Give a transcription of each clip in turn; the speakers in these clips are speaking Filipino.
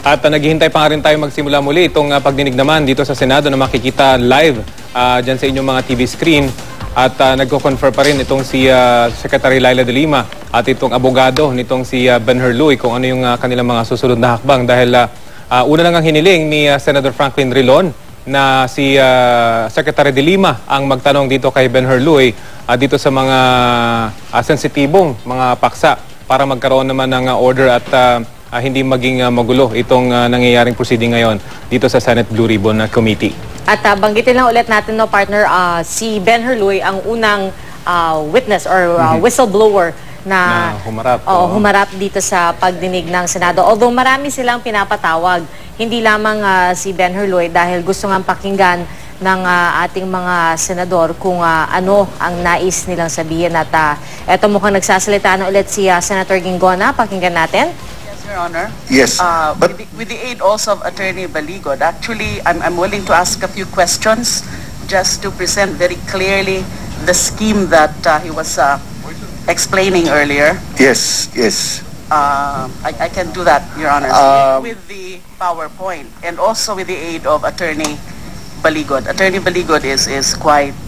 At naghihintay pa nga rin tayo magsimula muli itong pagdinig naman dito sa Senado na makikita live dyan sa inyong mga TV screen. At nagko-confer pa rin itong si Secretary Leila de Lima at itong abogado nitong si Ben Herluy kung ano yung kanilang mga susunod na hakbang. Dahil una lang ang hiniling ni Senator Franklin Drilon na si Secretary de Lima ang magtanong dito kay Ben Herluy dito sa mga sensitibong mga paksa para magkaroon naman ng order at hindi maging magulo itong nangyayaring proceeding ngayon dito sa Senate Blue Ribbon Committee. At banggitin lang ulit natin, no, partner, si Ben Herluy ang unang witness or whistleblower na humarap dito sa pagdinig ng Senado. Although marami silang pinapatawag, hindi lamang si Ben Herluy dahil gusto nga pakinggan ng ating mga senador kung ano ang nais nilang sabihin. At eto mukhang nagsasalita na ulit si Senator Ginggona. Pakinggan natin. Your Honor. Yes, but with the aid also of Attorney Baligod, actually, I'm willing to ask a few questions just to present very clearly the scheme that he was explaining earlier. yes, yes. I can do that, Your Honor, with the PowerPoint and also with the aid of Attorney Baligod. Attorney Baligod is quite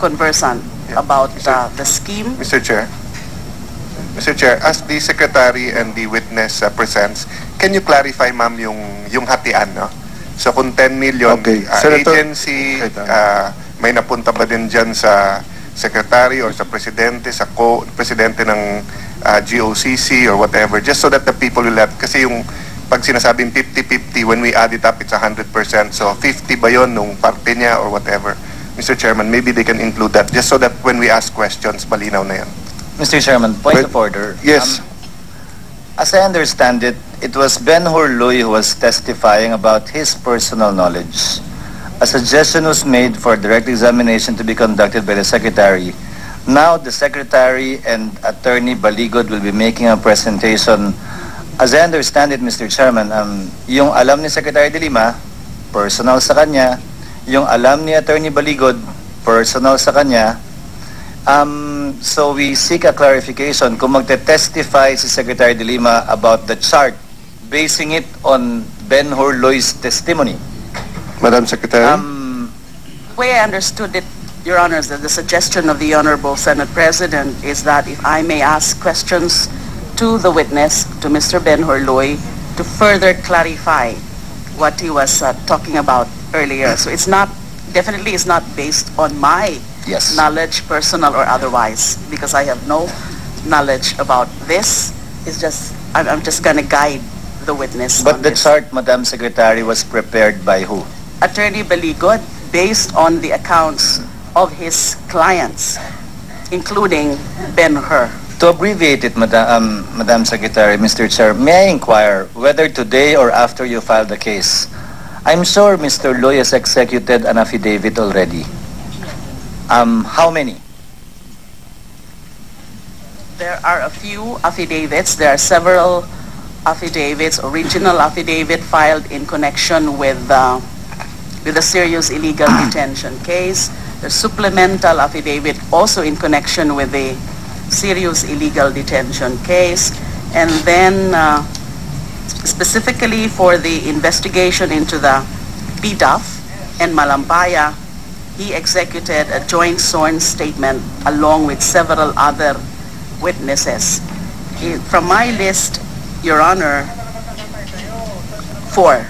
conversant about the scheme. Mr. Chair, as the Secretary and the witness presents, can you clarify, ma'am, yung hatian, no? So kung 10 million agency, may napunta ba din dyan sa Secretary or sa Presidente, sa Presidente ng GOCC or whatever, just so that the people will have, kasi yung pag sinasabing 50-50, when we add it up, it's 100%. So 50 ba yun nung parte niya or whatever? Mr. Chairman, maybe they can include that, just so that when we ask questions, malinaw na yan. Mr. Chairman, point of order. Yes. As I understand it, it was Ben Herluy who was testifying about his personal knowledge. A suggestion was made for direct examination to be conducted by the Secretary. Now, the Secretary and Attorney Baligod will be making a presentation. As I understand it, Mr. Chairman, yung alam ni Secretary de Lima, personal sa kanya. Yung alam ni Attorney Baligod, personal sa kanya. So we seek a clarification kung magte-testify si Secretary de Lima about the chart, basing it on Ben Herluy's testimony. Madam Secretary? The way I understood it, Your Honor, is that the suggestion of the Honorable Senate President is that if I may ask questions to the witness, to Mr. Ben Herluy, to further clarify what he was talking about earlier. So it's not, definitely is not based on my knowledge, personal or otherwise, because I have no knowledge about this. It's just, I'm just going to guide the witness. But the chart, Madam Secretary, was prepared by who? Attorney Baligod, based on the accounts of his clients, including Ben Her. To abbreviate it, Madam Secretary, Mr. Chair, may I inquire whether today or after you filed the case, I'm sure Mr. Loy has executed an affidavit already. How many? There are a few affidavits. There are several affidavits, original affidavit filed in connection with a serious illegal detention case. There's supplemental affidavit also in connection with the serious illegal detention case. And then specifically for the investigation into the PDAF and Malampaya, he executed a joint sworn statement along with several other witnesses. From my list, Your Honor, four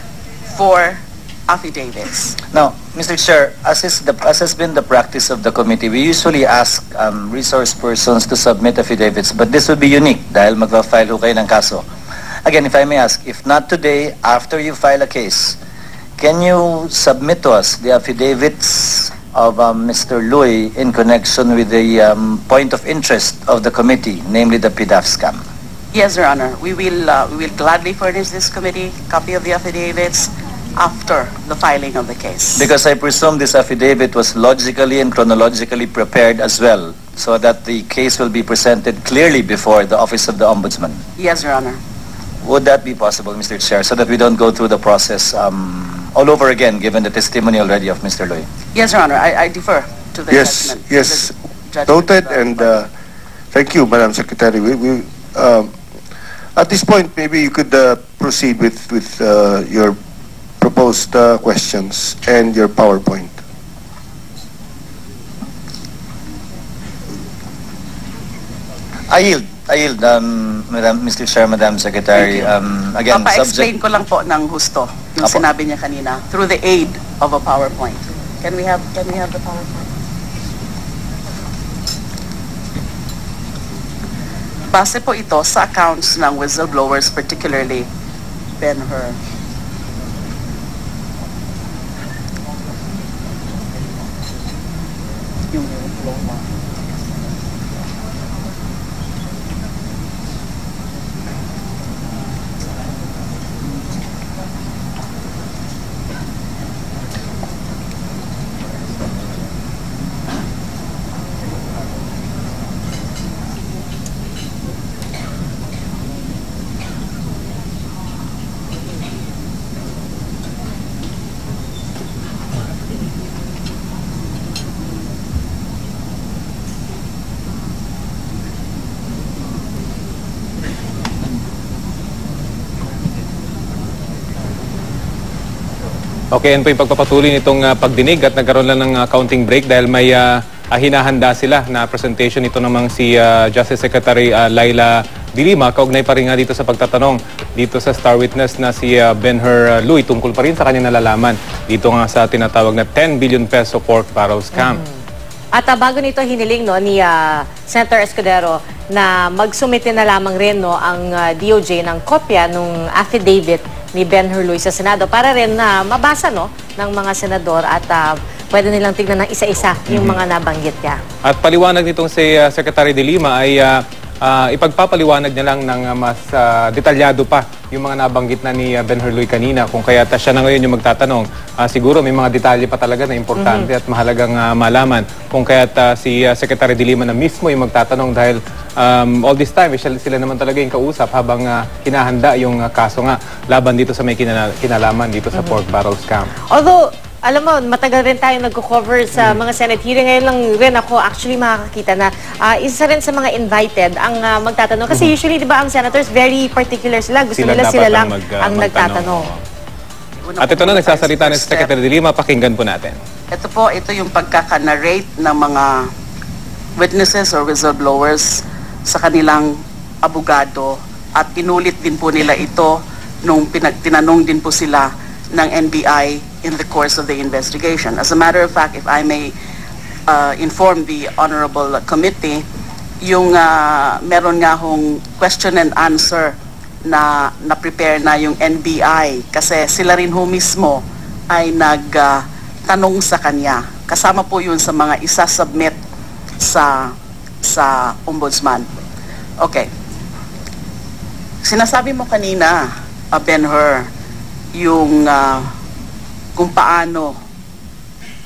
affidavits. Now, Mr. Chair, as has been the practice of the committee, we usually ask resource persons to submit affidavits, but this would be unique dahil magpa-file ho kayo ng kaso. Again, if I may ask, if not today, after you file a case, can you submit to us the affidavits of Mr. Luy in connection with the point of interest of the committee, namely the PDAF scam? Yes, Your Honor. We will gladly furnish this committee a copy of the affidavits after the filing of the case. Because I presume this affidavit was logically and chronologically prepared as well, so that the case will be presented clearly before the Office of the Ombudsman. Yes, Your Honor. Would that be possible, Mr. Chair, so that we don't go through the process all over again, given the testimony already of Mr. Luy? Yes, Your Honor. I defer to the judgment. Yes, judgment noted, and thank you, Madam Secretary. At this point, maybe you could proceed with your proposed questions and your PowerPoint. I yield, Mr. Chair, Madam Secretary. Again, Papa-explain ko lang po ng husto yung Apo. sinabi niya kanina through the aid of a PowerPoint. Can we have the PowerPoint? Base po ito sa accounts ng whistleblowers, particularly Ben-Hur. Yung whistleblower. Okay, yan po yung pagpapatuloy nitong pagdinig at nagkaroon lang ng counting break dahil may hinahanda sila na presentation ito namang si Justice Secretary Laila De Lima. Kaugnay pa rin nga dito sa pagtatanong dito sa star witness na si Ben-Hur Luy tungkol pa rin sa kanyang nalalaman dito nga sa tinatawag na 10 billion peso pork barrel scam. At bago nito hiniling ni Senator Escudero na magsumite na lamang rin ang DOJ ng kopya ng affidavit ni Ben-Hur Luy sa Senado para rin na mabasa ng mga senador at pwede nilang tignan ng isa-isa yung mga nabanggit niya. At paliwanag nitong si Secretary De Lima ay ipagpapaliwanag niya lang ng mas detalyado pa yung mga nabanggit na ni Ben-Hur Luy kanina. Kung kaya siya na ngayon yung magtatanong, siguro may mga detalye pa talaga na importante at mahalagang malaman. Kung kaya si Secretary De Lima na mismo yung magtatanong dahil all this time, sila naman talaga yung kausap habang hinahanda yung kaso nga laban dito sa may kinalaman dito sa pork barrel scam. Although, alam mo, matagal rin tayo nagko-cover sa mga Senate hearing. Ngayon lang rin ako actually makakakita na isa rin sa mga invited ang magtatanong. Kasi usually, di ba, ang senators very particular sila. Gusto nila sila lang ang nagtatanong. At ito na, nagsasalita ni Secretary De Lima. Pakinggan po natin. Ito yung pagkaka-narrate ng mga witnesses or whistleblowers sa kanilang abogado at inulit din po nila ito nung tinanong din po sila ng NBI in the course of the investigation. As a matter of fact, if I may inform the Honorable Committee, yung meron nga hong question and answer na prepare na yung NBI kasi sila rin ho mismo ay nagtanong sa kanya. Kasama po yun sa mga isa-submit sa ombudsman. Okay. Sinasabi mo kanina, Ben-Hur, yung kung paano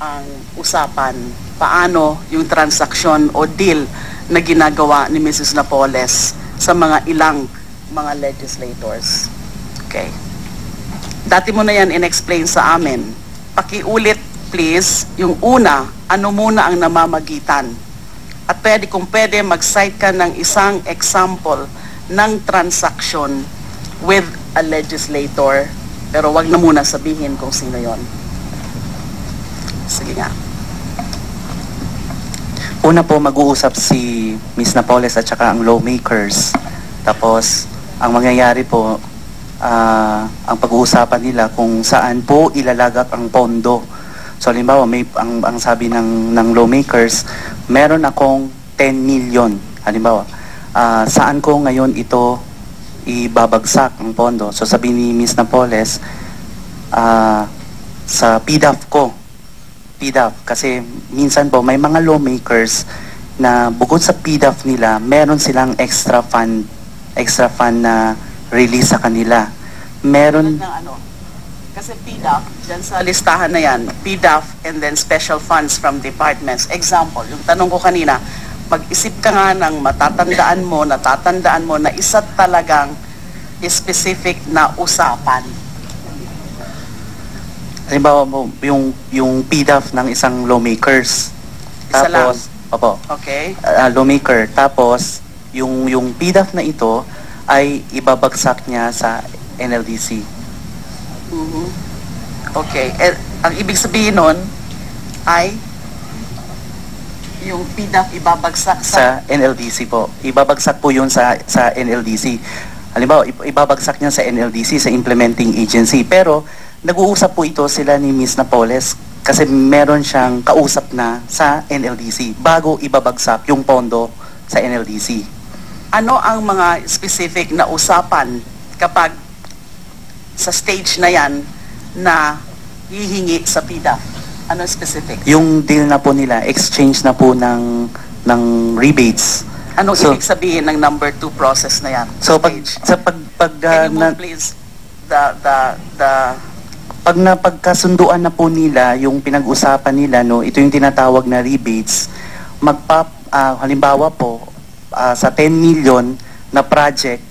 ang usapan, paano yung transaksyon o deal na ginagawa ni Mrs. Napoles sa mga ilang mga legislators. Okay. Dati mo na yan in-explain sa amin. Pakiulit, please, yung una, ano muna ang namamagitan. At kung pwede, mag-cite ka ng isang example ng transaction with a legislator, pero wag na muna sabihin kung sino yon. Sige nga. Una po, mag-uusap si Ms. Napoles at saka ang lawmakers. Tapos, ang mangyayari po, ang pag-uusapan nila kung saan po ilalagak ang pondo. So, halimbawa, ang sabi ng lawmakers, meron akong 10 million. Halimbawa, saan ko ngayon ito ibabagsak ang pondo? So, sabi ni Ms. Napoles, sa PDAF ko. PDAF. Kasi minsan po, may mga lawmakers na bukod sa PDAF nila, meron silang extra fund na release sa kanila. Meron... Kasi PDAF, dyan sa listahan na yan, PDAF and then special funds from departments. Example, yung tanong ko kanina, mag-isip ka nga ng natatandaan mo na isa talagang specific na usapan. Halimbawa mo, yung PDAF ng isang lawmakers. Isa tapos, lang? Opo. Okay. Lawmaker. Tapos, yung PDAF na ito ay ibabagsak niya sa NLDC. Okay. Ang ibig sabihin nun ay yung PDAF ibabagsak Sa NLDC po. Ibabagsak po yun sa NLDC. Halimbawa, ibabagsak niya sa NLDC, sa implementing agency. Pero, nag-uusap po ito sila ni Ms. Napoles kasi meron siyang kausap na sa NLDC bago ibabagsak yung pondo sa NLDC. Ano ang mga specific na usapan kapag sa stage na yan na hihingi sa PDAF? Ano specific? Yung deal na po nila, exchange na po ng rebates. Anong So- ibig sabihin ng number 2 process na yan? So pag Can you move please the pag napagkasunduan na po nila yung pinag-usapan nila, no, ito yung tinatawag na rebates, halimbawa po sa 10 million na project,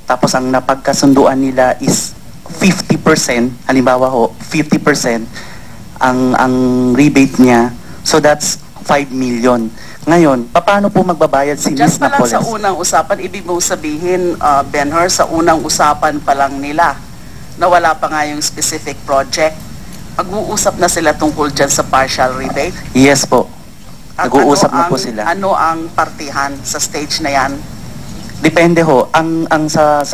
tapos ang napagkasunduan nila is 50%, halimbawa ho, 50% ang rebate niya, so that's 5 million. Ngayon, paano po magbabayad si just Ms. pa lang Napoles? sa unang usapan, ibig mong sabihin, Ben-Hur, sa unang usapan pa lang nila na wala pa nga yung specific project, mag-uusap na sila tungkol dyan sa partial rebate? Yes po. At Nag-uusap na po sila. Ano ang partihan sa stage na yan? Depende ho. Ang sa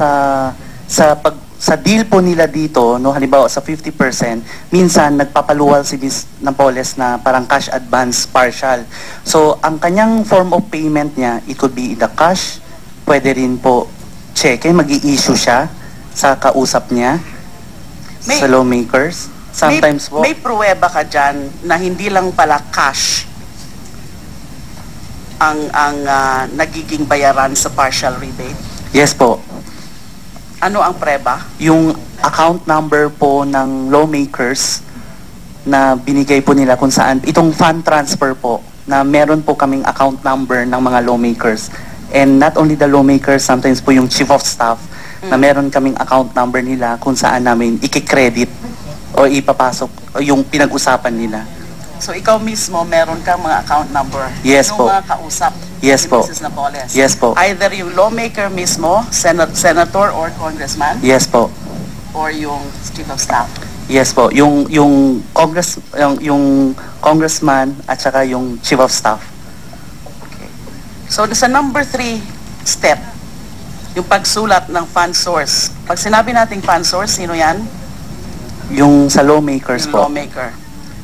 deal po nila dito, no, halimbawa sa 50%, minsan nagpapaluwal si Ms. Napoles na parang cash advance partial. So, ang kanyang form of payment niya, it could be in the cash, pwede rin po cheque, mag-i-issue siya sa kausap niya, sa lawmakers. Sometimes po. May pruweba ka dyan na hindi lang pala cash ang nagiging bayaran sa partial rebate? Yes po. Ano ang preba? Yung account number po ng lawmakers na binigay po nila kung saan, itong fund transfer po, na meron po kaming account number ng mga lawmakers. And not only the lawmakers, sometimes po yung chief of staff, na meron kaming account number nila kung saan namin ikikredit o ipapasok o yung pinag-usapan nila. So ikaw mismo, meron kang mga account number? Yes po. Mga kausap? Yes ni po. Mrs. Napoles? Yes po. Either yung lawmaker mismo, senator or congressman? Yes po. Or yung chief of staff? Yes po. Yung congressman at saka yung chief of staff. Okay. So sa number 3 step, yung pagsulat ng fund source. Pag sinabi nating fund source, sino yan? Yung sa lawmakers Yung po. lawmaker.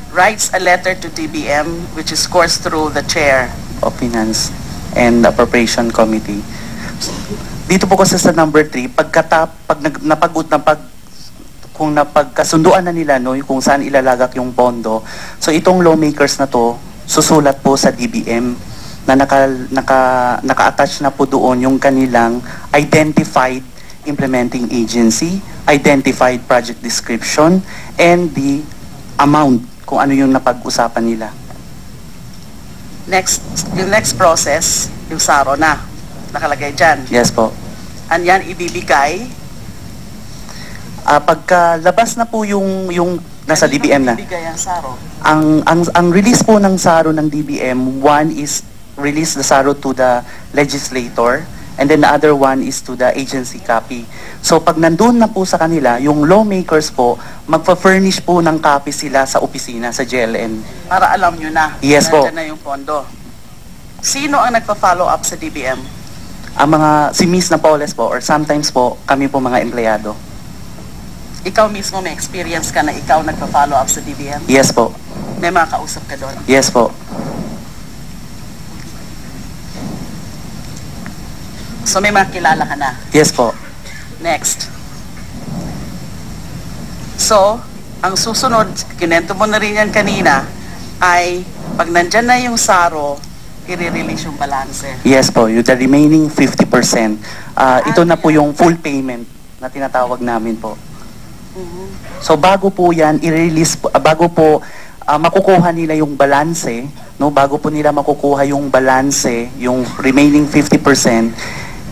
Writes a letter to DBM which is coursed through the chair. Of Finance and Appropriation Committee. Dito po kasi sa number 3, kung napagkasunduan na nila, no, kung saan ilalagak yung pondo, so itong lawmakers na to, susulat po sa DBM na naka-attach na po doon yung kanilang identified implementing agency, identified project description, and the amount kung ano yung napag-usapan nila. Yung next process, yung SARO na, nakalagay dyan. Yes po. Yan ibibigay. Pagkalabas na po yung nasa DBM na. Ibibigay ang SARO. Ang release po ng SARO ng DBM, one is release the SARO to the legislator, and then the other one is to the agency copy. So pag nandun na po sa kanila, yung lawmakers po, magpa-furnish po ng copy sila sa opisina, sa JLN. Para alam nyo na. Yes po. Nandyan na yung pondo. Sino ang nagpa-follow up sa DBM? Si Ms. Napoles po, or sometimes po, kami po mga empleyado. Ikaw mismo may experience ka na ikaw nagpa-follow up sa DBM? Yes po. May mga kausap ka doon? Yes po. So may mga kilala ka na? Yes po. Next. So, ang susunod, kinento mo na rin yan kanina, ay pag nandyan na yung SARO, i-release yung balanse. Yes po, yung the remaining 50%. Ito na po yung full payment na tinatawag namin po. So bago po yan, i-release, bago po makukuha nila yung balanse, no, bago po nila makukuha yung balanse, yung remaining 50%,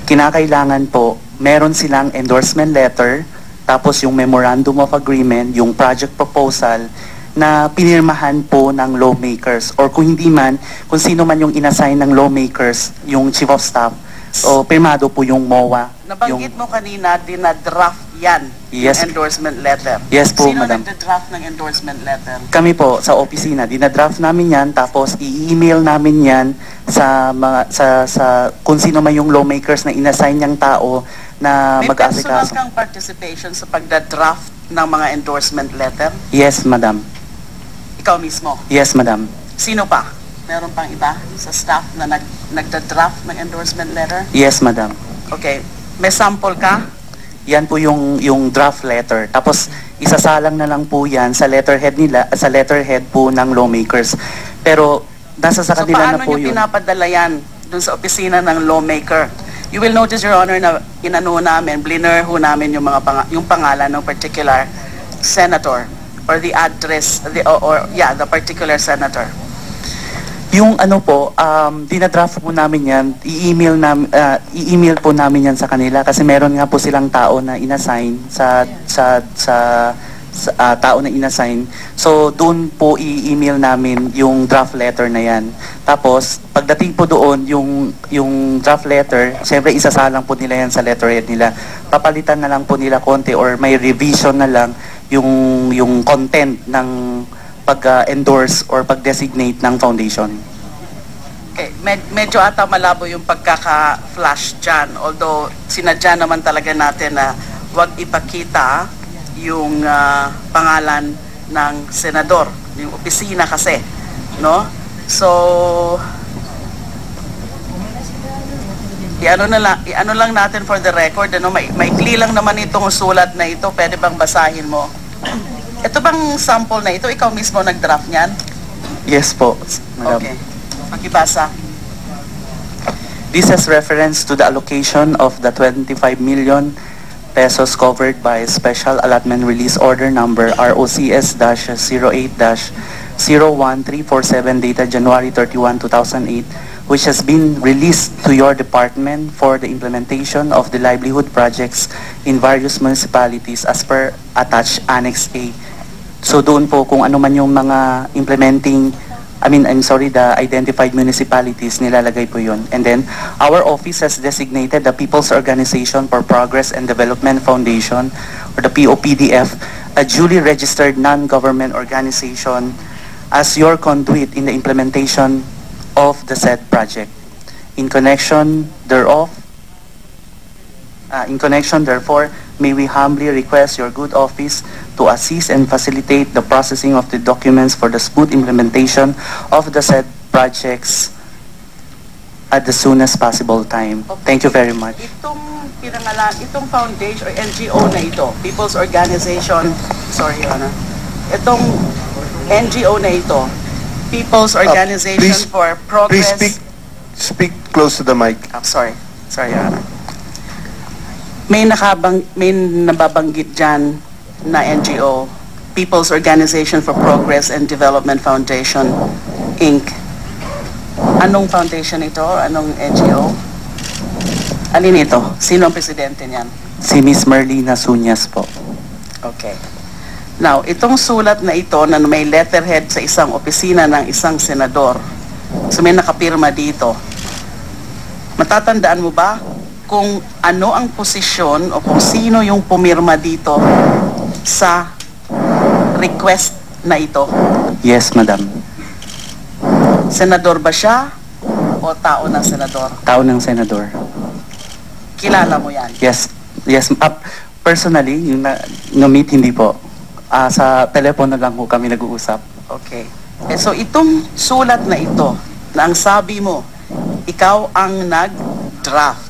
kinakailangan po, meron silang endorsement letter, tapos yung memorandum of agreement, yung project proposal, na pinirmahan po ng lawmakers, or kung hindi man, kung sino man yung inassign ng lawmakers, yung chief of staff, O pirmado po yung MOA. Nabanggit mo kanina, dinadraft yan, Yes. yung endorsement letter. Yes po, Sino madam. nagda-draft ng endorsement letter? Kami po sa opisina, dinadraft namin yan, tapos i-email namin yan sa mga sa kung sino man yung lawmakers na inassign niyang tao na May personal mag-asikaso. kang participation sa pagda-draft ng mga endorsement letter? Yes, madam. Ikaw mismo? Yes, madam. Sino pa? Meron pang iba sa staff na nagda-draft ng endorsement letter? Yes, madam. Okay. May sample ka? Yan po yung draft letter. Tapos isasalang na lang po yan sa letterhead nila, sa letterhead po ng lawmakers. Pero nasa sa So kanila paano na po nyo yun. pinapadala yan dun sa opisina ng lawmaker? You will notice, Your Honor, na inano namin, blinur ho namin yung mga yung pangalan ng particular senator or the address, the particular senator. Yung ano po, dinadraft po namin yan, i-email po namin yan sa kanila kasi meron nga po silang tao na inassign sa tao na inassign. So doon po i-email namin yung draft letter na yan. Tapos pagdating po doon yung draft letter, syempre isasalang po nila yan sa letterhead nila. Papalitan na lang po nila konti or may revision na lang yung content ng pag-endorse or pag-designate ng foundation. Okay. Medyo ata malabo yung pagkaka-flash dyan. Although sinadya naman talaga natin na wag ipakita yung pangalan ng senador, yung opisina kasi, no? So iano lang natin for the record, ano, maikli lang naman itong sulat na ito. Pwede bang basahin mo? Ito bang sample na ito, ikaw mismo nag-draft niyan? Yes po, madam. Okay. Pakibasa. This has reference to the allocation of the 25 million pesos covered by Special Allotment Release Order Number ROCS-08-013447 dated January 31, 2008, which has been released to your department for the implementation of the livelihood projects in various municipalities as per attached Annex A. So doon po kung ano man yung mga the identified municipalities, nilalagay po yun. And then, our office has designated the People's Organization for Progress and Development Foundation, or the POPDF, a duly registered non-government organization as your conduit in the implementation of the said project. In connection therefore, may we humbly request your good office to assist and facilitate the processing of the documents for the smooth implementation of the said projects at the soonest possible time. Okay. Thank you very much. Itong foundation or NGO na ito, People's Organization, sorry, Your Honor. Itong NGO na ito, People's Organization please- for Progress. Please speak close to the mic. Sorry, Your Honor. May nababanggit dyan na NGO, People's Organization for Progress and Development Foundation, Inc. Anong foundation ito? Anong NGO? Alin ito? Sino ang presidente niyan? Si Miss Marlina Sunyas po. Okay. Now, itong sulat na ito na may letterhead sa isang opisina ng isang senador, so may nakapirma dito, matatandaan mo ba kung ano ang posisyon o kung sino yung pumirma dito sa request na ito? Yes, madam. Senador ba siya o tao ng senador? Tao ng senador. Kilala mo yan? Yes. Personally, yung na-meet hindi po. Sa telepono lang po kami nag-uusap. Okay. So itong sulat na ito, na ang sabi mo, ikaw ang nag-draft,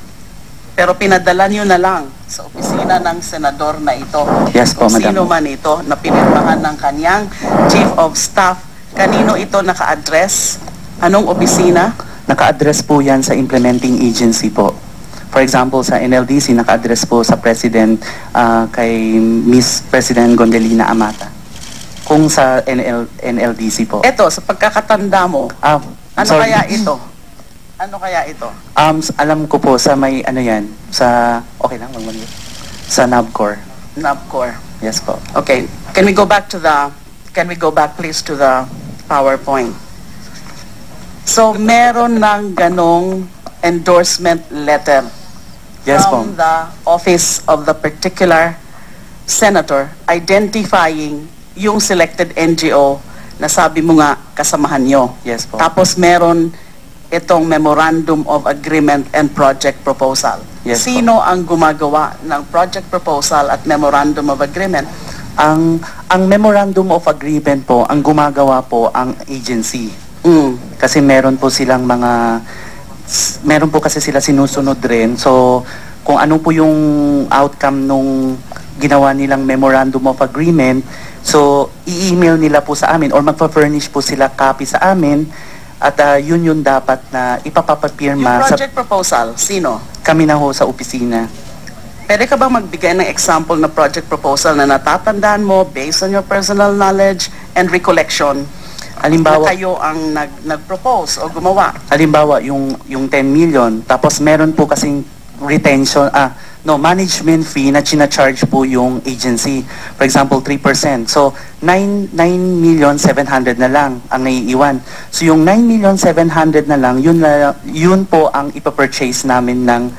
pero pinadala nyo na lang sa opisina ng senador na ito. Yes po, madam. Sino man ito na pinirmahan ng kanyang chief of staff, kanino ito naka-address? Anong opisina? Naka-address po yan sa implementing agency po. For example, sa NLDC, naka-address po sa President, kay Miss President Gondelina Amata. Kung sa NLDC po. Ito, sa pagkakatanda mo, ano sorry. kaya ito? Ano kaya ito? Alam ko po sa may yan, sa, okay lang, sa NABCOR. NABCOR. Yes po. Okay, can we go back please to the PowerPoint? So, meron ng ganong endorsement letter Yes from po. the office of the particular senator identifying yung selected NGO na sabi mo nga kasamahan nyo. Yes po. Tapos meron itong Memorandum of Agreement and Project Proposal. Yes po. Sino ang gumagawa ng Project Proposal at Memorandum of Agreement? Ang Memorandum of Agreement po, ang gumagawa po ang agency. Kasi meron po kasi sila sinusunod rin. So, kung ano po yung outcome nung ginawa nilang Memorandum of Agreement, so, i-email nila po sa amin or magpa-furnish po sila copy sa amin at yun yung dapat na ipapapapirma Yung project proposal, sino? Kami na ho sa opisina. Pwede ka bang magbigay ng example na project proposal na natatandaan mo based on your personal knowledge and recollection? Halimbawa, na kayo ang nag-propose o gumawa. Halimbawa, yung 10 million, tapos meron po kasing retention, management fee na china-charge po yung agency. For example, 3%. So, 9,700,000 na lang ang naiiwan. So, yung 9,700,000 na lang, yun po ang ipapurchase namin ng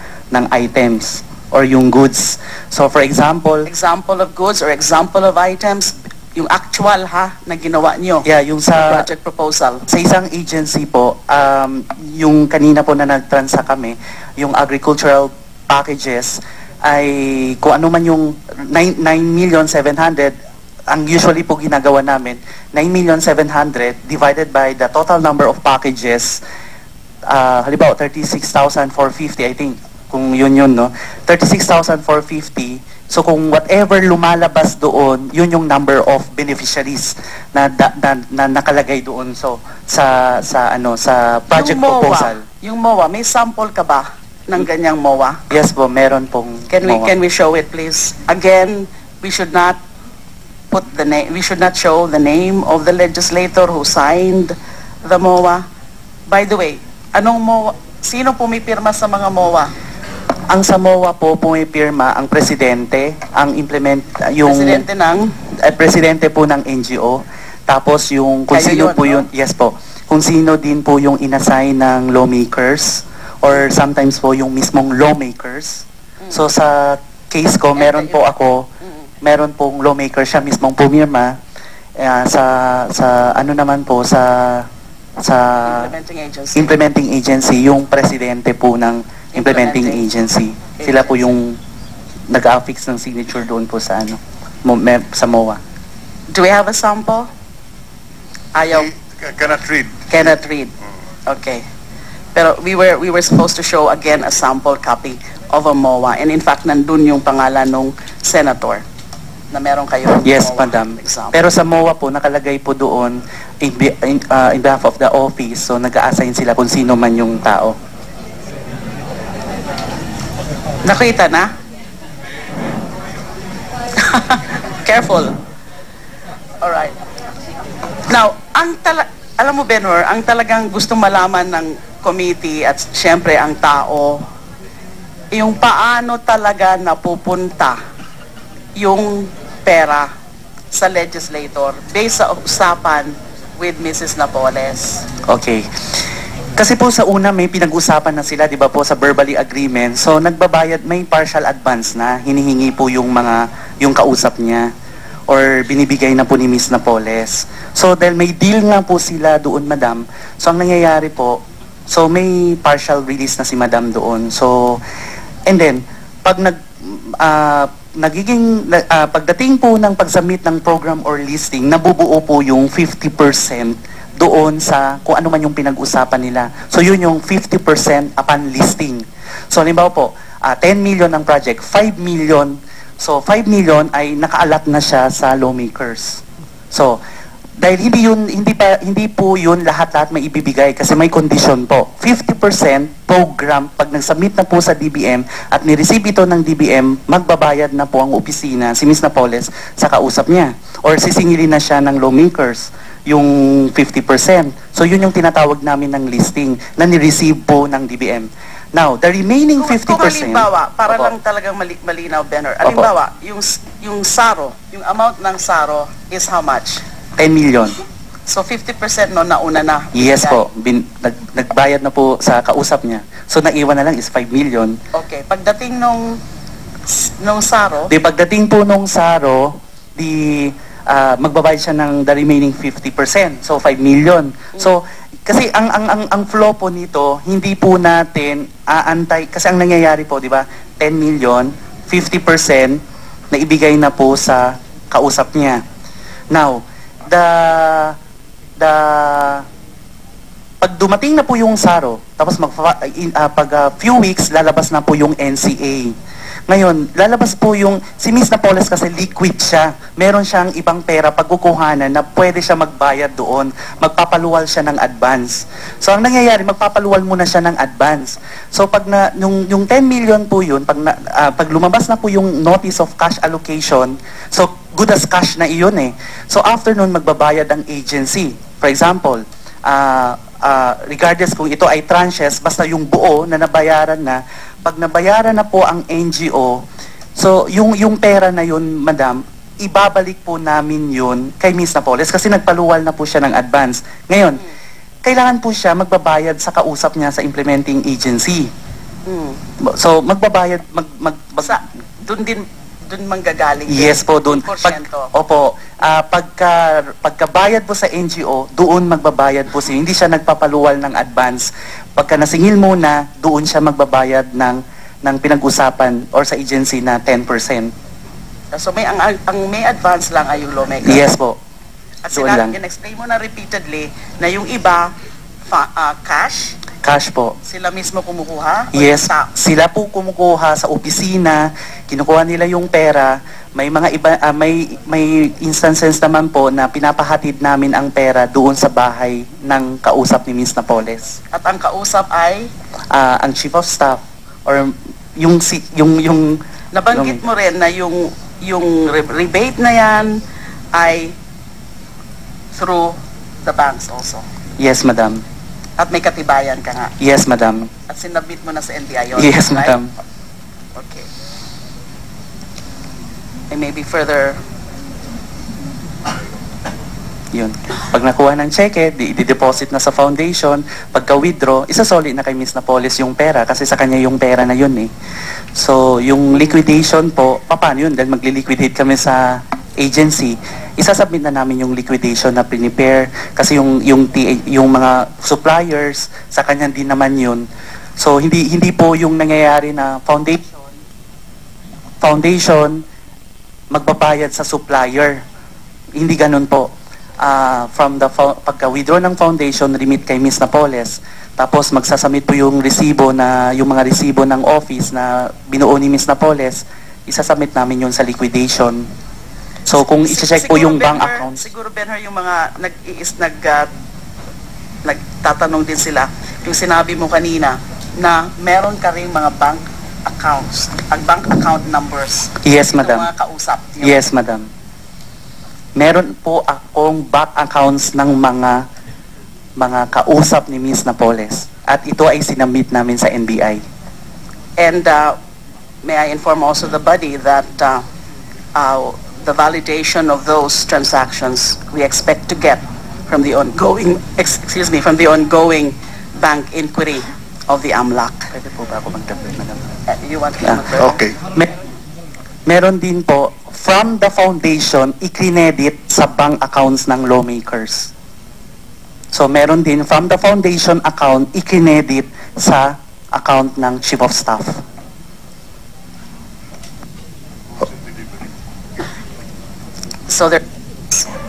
items or yung goods. So, for example, Example of goods or example of items, yung actual na ginawa nyo. yeah, yung sa Project proposal. sa isang agency po, yung kanina po na nag-transa kami, yung agricultural packages, ay kung ano man yung 9,700,000, ang usually po ginagawa namin, 9,700,000 divided by the total number of packages, halimbawa 36,450, I think, kung yun, no? 36,450. So kung whatever lumalabas doon, yun yung number of beneficiaries na nakalagay doon. So sa project Yung MOA, proposal. Yung MOA, may sample ka ba ng ganyang MOA? Yes po, meron pong MOA. Can we show it, please? Again, we should not show the name of the legislator who signed the MOA. By the way, anong MOA? Sino pumipirma sa mga MOA? Ang sa MOA po pumipirma ang presidente, ang Presidente ng presidente po ng NGO. Tapos yung kung Kayo sino yun, po no? yun, yes po. Kung sino din po yung inassign ng lawmakers or sometimes po yung mismong lawmakers. So sa case ko, meron po ako, meron pong lawmaker siya mismong pumirma. Sa ano naman po sa implementing agency, yung presidente po ng implementing agency. Sila po yung nag-affix ng signature doon po sa sa MOA. Do we have a sample? Ayaw. Cannot read. Cannot read. Okay. Pero we were supposed to show again a sample copy of a MOA. And in fact, nandun yung pangalan ng senator na meron kayo. Yes, MOA madam. example. Pero sa MOA po, nakalagay po doon in behalf of the office. So nag-a-assign sila kung sino man yung tao. Nakita na? Careful. Alright. Now, alam mo, Benhur, ang talagang gusto malaman ng committee at siyempre ang tao, yung paano talaga napupunta yung pera sa legislator based sa usapan with Mrs. Napoles. Okay. Kasi po sa una may pinag-usapan na sila, 'di ba po, sa verbally agreement. So nagbabayad, may partial advance na hinihingi po yung kausap niya or binibigay na po ni Miss Napoles. So dahil may deal nga po sila doon, madam. So ang nangyayari po, so may partial release na si madam doon. So and then pag pagdating po ng pag-submit ng program or listing, nabubuo po yung 50% doon sa kung ano man yung pinag-usapan nila. So yun yung 50% upon listing. So halimbawa po, 10 million ang project, 5 million. So 5 million ay nakaalat na siya sa lawmakers. So dahil hindi po yun lahat may ibibigay kasi may condition po. 50% program, pag nag-submit na po sa DBM at ni-receive ito ng DBM, magbabayad na po ang opisina, si Ms. Napoles, sa kausap niya. Or sisingilin na siya ng lawmakers yung 50%. So yun yung tinatawag namin ng listing na ni-receive po ng DBM. Now, the remaining 50%... Kung halimbawa, para Opo. lang talagang malinaw, Benhur. Halimbawa, yung SARO, yung amount ng SARO is how much? 10 million. So 50% no, nauna na. Yes po. Nagbayad na po sa kausap niya. So naiwan na lang is 5 million. Okay, pagdating nung SARO, Pagdating po nung SARO, magbabayad siya ng the remaining 50%. So 5 million. So kasi ang flow po nito, hindi po natin aantay kasi ang nangyayari po, 'di ba? 10 million, 50% na ibigay na po sa kausap niya. Now, pag dumating na po yung SARO, tapos few weeks lalabas na po yung NCA. Ngayon, lalabas po si Miss Napoles kasi liquid siya. Meron siyang ibang pera pagkukuhanan na pwede siya magbayad doon. Magpapaluwal siya ng advance. So, ang nangyayari, magpapaluwal muna siya ng advance. So, yung 10 million po yun, pag lumabas na po yung notice of cash allocation, so, good as cash na iyon eh. So, after nun, magbabayad ang agency. For example, regardless kung ito ay tranches, basta yung buo na nabayaran na, pag nabayaran na po ang NGO, so yung pera na yun, madam, ibabalik po namin yun kay Miss Napoles kasi nagpaluwal na po siya ng advance. Ngayon, kailangan po siya magbabayad sa kausap niya sa implementing agency. So, magbabayad, dun manggagaling. Yes po, doon. Opo, pagkabayad po sa NGO, doon magbabayad po siya. Hindi siya nagpapaluwal ng advance. Pagka nasingil muna, doon siya magbabayad ng pinag-usapan or sa agency na 10%. So ang may advance lang ay yung lawmaker? Yes po. At in-explain mo na repeatedly na yung iba, cash? Cash po. Sila mismo kumukuha? Yes, sila po kumukuha sa opisina, kinukuha nila yung pera. May mga iba, may instances naman po na pinapahatid namin ang pera doon sa bahay ng kausap ni Miss Napoles. At ang kausap ay? Ang Chief of Staff or yung nabanggit mo rin na yung rebate na yan ay through the banks also? Yes, madam. At may katibayan ka nga? Yes, madam. At sinabit mo na sa NBI yun? Yes, right? madam. Okay. And maybe further... Yun. Pag nakuha ng cheque, i-deposit na sa foundation. Pagka-withdraw, isasoli na kay Miss Napoles yung pera kasi sa kanya yung pera na yun eh. So, yung liquidation po, paano yun? Dahil magli-liquidate kami sa agency, isasubmit na namin yung liquidation na prepare kasi yung mga suppliers sa kanya din naman yun. So hindi po yung nangyayari na foundation magbabayad sa supplier. Hindi ganun po. Pagka-withdraw ng foundation, remit kay Miss Napoles. Tapos magsasubmit po yung mga resibo ng office na binuo ni Miss Napoles, isasubmit namin yun sa liquidation. So kung i-check po yung bank accounts. Siguro Benher yung mga nagtatanong din sila, yung sinabi mo kanina na meron ka ring mga bank accounts, bank account numbers. Yes, madam. Mga kausap. Yes, madam. Meron po akong bank accounts ng mga kausap ni Miss Napoles. At ito ay sinamit namin sa NBI. And may I inform also the body that the validation of those transactions we expect to get from the ongoing bank inquiry of the AMLAC. Pwede po ba ako mag-complete, madam? You want to confirm? Okay. Meron din po, from the foundation, i-credit sa bank accounts ng lawmakers. So meron din, from the foundation account, i-credit sa account ng Chief of Staff. So there,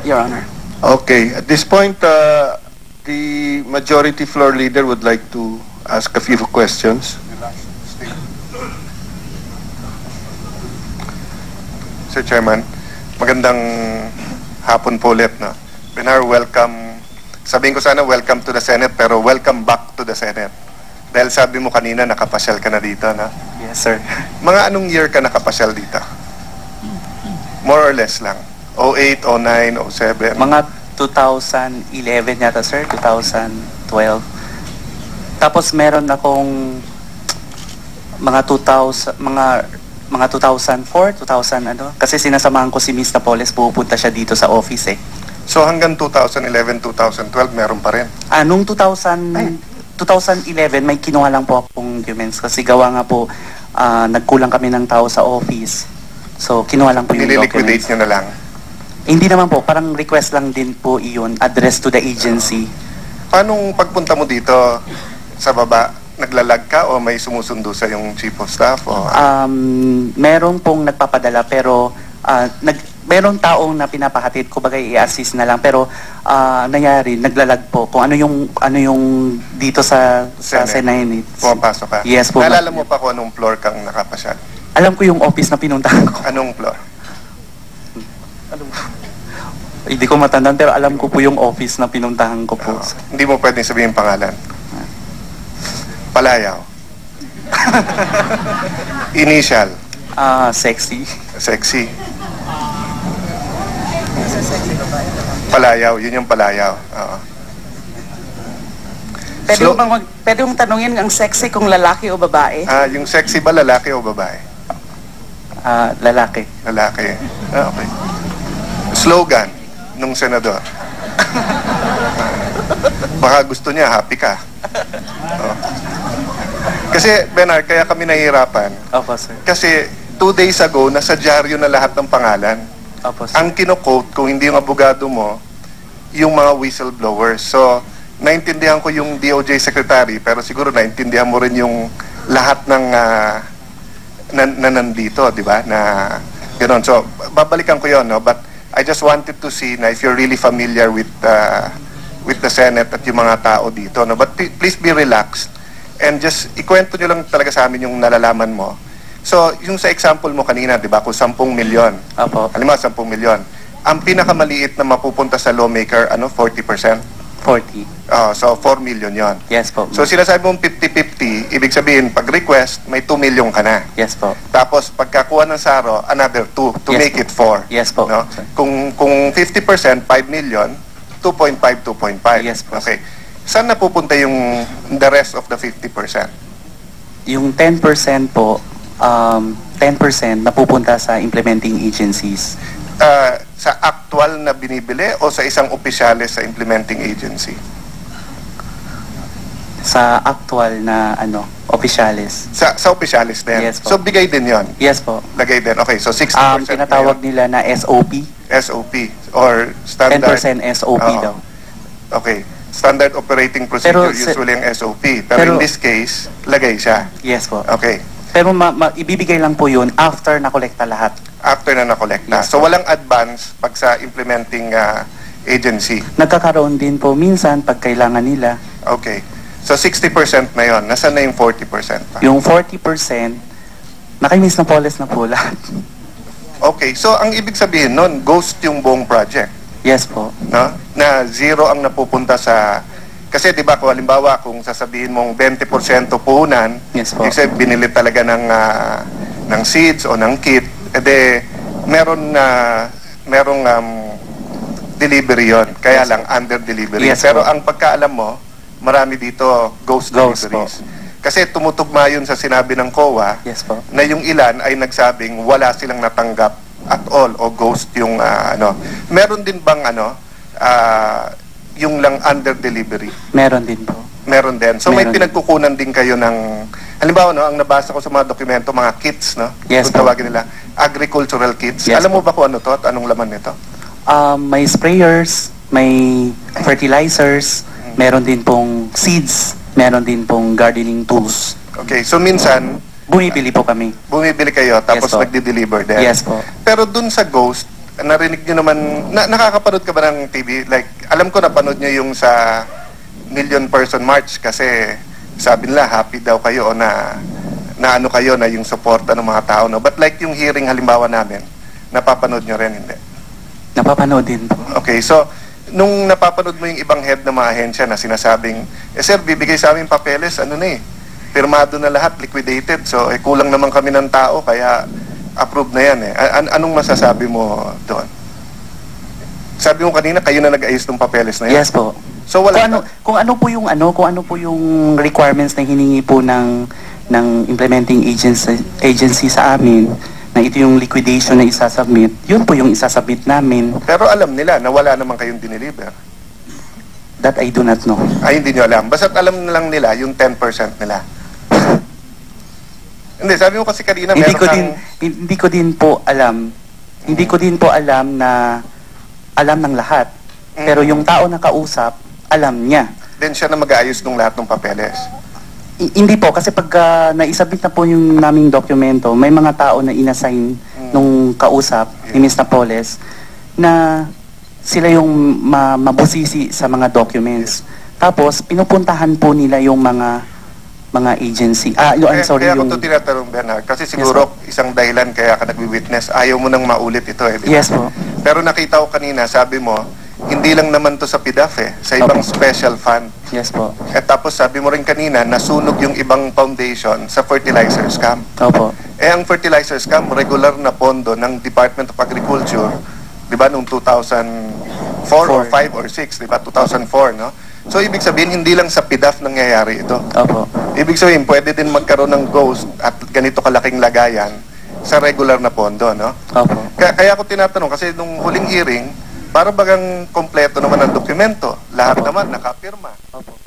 Your Honor. Okay. At this point, the majority floor leader would like to ask a few questions. Sir Chairman, magandang hapon po ulit. No? Benar, welcome. Sabihin ko sana welcome to the Senate, pero welcome back to the Senate. Dahil sabi mo kanina, nakapasyal ka na dito, no? Yes, sir. Mga anong year ka nakapasyal dito? More or less lang. 08, 09, 07? Mga 2011 yata, sir. 2012. Tapos meron akong mga 2004, 2000 ano. Kasi sinasamahan ko si Miss Napoles, pupunta siya dito sa office eh. So hanggang 2011, 2012, meron pa rin? Nung 2012 2011 may kinuha lang po akong documents kasi gawa nga po nagkulang kami ng tao sa office. So kinuha lang po yung Nililiquidate documents. nyo na lang. Hindi naman po, parang request lang din po iyon, address to the agency. Paano pagpunta mo dito sa baba? Naglalag ka o may sumusundo sa yung chief of staff? O, Meron pong nagpapadala pero merong taong na pinapahatid ko bagay i-assist na lang pero nangyari naglalag po kung ano yung dito sa Senate. Pumapasok ka? Yes po. Naalala mo pa kung anong floor kang nakapasyal? Alam ko yung office na pinuntahan ko. Anong floor? Hindi ko matandaan pero alam ko po yung office na pinuntahan ko po. Hindi mo pwedeng sabihin pangalan. Palayaw. Initial. Sexy. Sexy. Palayaw, yun yung palayaw. Oo. Pwede mong tanungin ang sexy kung lalaki o babae? Yung sexy ba lalaki o babae? Lalaki. Lalaki. Okay. Slogan nung senador. Baka gusto niya, happy ka. Oh. Kasi, Bernard, kaya kami nahihirapan. Opo, sir. Kasi 2 days ago, nasa dyaryo na lahat ng pangalan. Opo, sir. Ang kino-quote, kung hindi yung abogado mo, yung mga whistleblowers. So, naintindihan ko yung DOJ secretary, pero siguro naintindihan mo rin yung lahat ng na nandito, di ba? Na gano'n. So, babalikan ko yon, no? But I just wanted to see na if you're really familiar with the Senate at yung mga tao dito, no? But please be relaxed and just ikwento nyo lang talaga sa amin yung nalalaman mo. So, yung sa example mo kanina, di ba? Kung 10 milyon. Opo. Halimbawa, 10 milyon. Ang pinakamaliit na mapupunta sa lawmaker, 40%? 40. So 4 million yon. Yes po. So sinasabi mong 50-50, ibig sabihin, pag request, may 2 million ka na. Yes po. Tapos pagkakuha ng SARO, another 2 to Yes make po. it 4. Yes po. No? Kung 50%, 5 million, 2.5, 2.5. Yes po. Okay. Saan napupunta yung the rest of the 50%? Yung 10% po, 10% napupunta sa implementing agencies. Sa actual na binibili o sa isang opisyales sa implementing agency? Sa actual na opisyales. Sa opisyales din? Yes po. So bigay din yon. Yes po. Lagay din. Okay, so 60% Tinatawag nila na SOP. SOP or standard 10% SOP Oo. daw. Okay. Standard operating procedure Pero, usually ang SOP. Pero in this case, lagay siya. Yes po. Okay. Pero ibibigay lang po yun after na-kolekta lahat. After na nakolekta. Yes, So walang advance pag sa implementing agency. Nagkakaroon din po minsan pag kailangan nila. Okay. So 60% na yon. Nasaan na yung 40% pa? Yung 40%, nakimiss na polis na po lahat. Okay. So ang ibig sabihin nun, ghost yung buong project. Yes po. No? Na zero ang napupunta sa... Kasi di ba kung halimbawa kung sasabihin mong 20% puhunan, Yes po. kasi binili talaga ng seeds o ng kit, edi merong delivery yon. Kaya Yes lang under delivery. Yes Pero po. ang pagkaalam mo, marami dito ghost deliveries. Kasi tumutugma yun sa sinabi ng COA Yes po. na yung ilan ay nagsabing wala silang natanggap at all o ghost yung Meron din bang yung lang under delivery? Meron din po. Meron din. So may Meron. pinagkukunan din kayo ng halimbawa ang nabasa ko sa mga dokumento, mga kits, no? Yes, Kung po. tawagin nila, agricultural kits. Yes, Alam mo ba kung ano to at anong laman nito? May sprayers, may fertilizers, meron din pong seeds, meron din pong gardening tools. Okay, so minsan Bumibili po kami. bumibili kayo tapos Yes, po. nagde-deliver din. Yes po. Pero dun sa ghost, narinig nyo naman, nakakapanood ka ba ng TV? Like, alam ko napanood nyo yung sa Million Person March kasi sabi nila happy daw kayo o na ano kayo na yung suporta ng mga tao. No? But like yung hearing halimbawa namin, napapanood nyo rin, hindi? Napapanood din po. Okay, so nung napapanood mo yung ibang head ng mga ahensya na sinasabing, sir, bibigay sa amin papeles, pirmado na lahat, liquidated. So, kulang naman kami ng tao, kaya approved na yan . Anong masasabi mo doon? Sabi mo kanina, kayo na nag-ayos ng papeles na yan? Yes po. So, wala Kung ano po yung requirements na hiningi po ng implementing agency sa amin, na ito yung liquidation na isasubmit, yun po yung isasubmit namin. Pero alam nila na wala naman kayong dineliver. That I do not know. Ay, hindi nyo alam. Basta't alam na lang nila yung 10% nila. Hindi, sabi mo kasi kanina Hindi meron ko kang... din hindi ko din po alam. Hindi ko din po alam na alam ng lahat. Pero yung tao na kausap, alam niya. Then siya na mag-aayos ng lahat ng papeles. Hindi po, kasi pag naisabit na po yung naming dokumento, may mga tao na inassign nung kausap ni Ms. Napoles na sila yung mabusisi sa mga documents. Tapos, pinupuntahan po nila yung mga agency. I'm sorry, kaya yung... ako ito tinatanong, Bernard, kasi siguro isang dahilan kaya ka nagwi-witness, ayaw mo nang maulit ito eh. Diba? Yes po. Pero nakita ko kanina, sabi mo, hindi lang naman to sa PDAF eh, sa ibang special fund. Yes po. At tapos sabi mo rin kanina, nasunog yung ibang foundation sa fertilizer scam. Opo. Eh ang fertilizer scam, regular na pondo ng Department of Agriculture, di ba, noong 2004 or 5 or 6, di ba, 2004, no? So ibig sabihin, hindi lang sa PDAF nangyayari ito. Opo. Ibig sabihin, pwede din magkaroon ng ghost at ganito kalaking lagayan sa regular na pondo, no? Opo. Kaya ako tinatanong, kasi nung huling hearing, para bagang kompleto naman ang dokumento. Lahat naman nakapirma. Opo.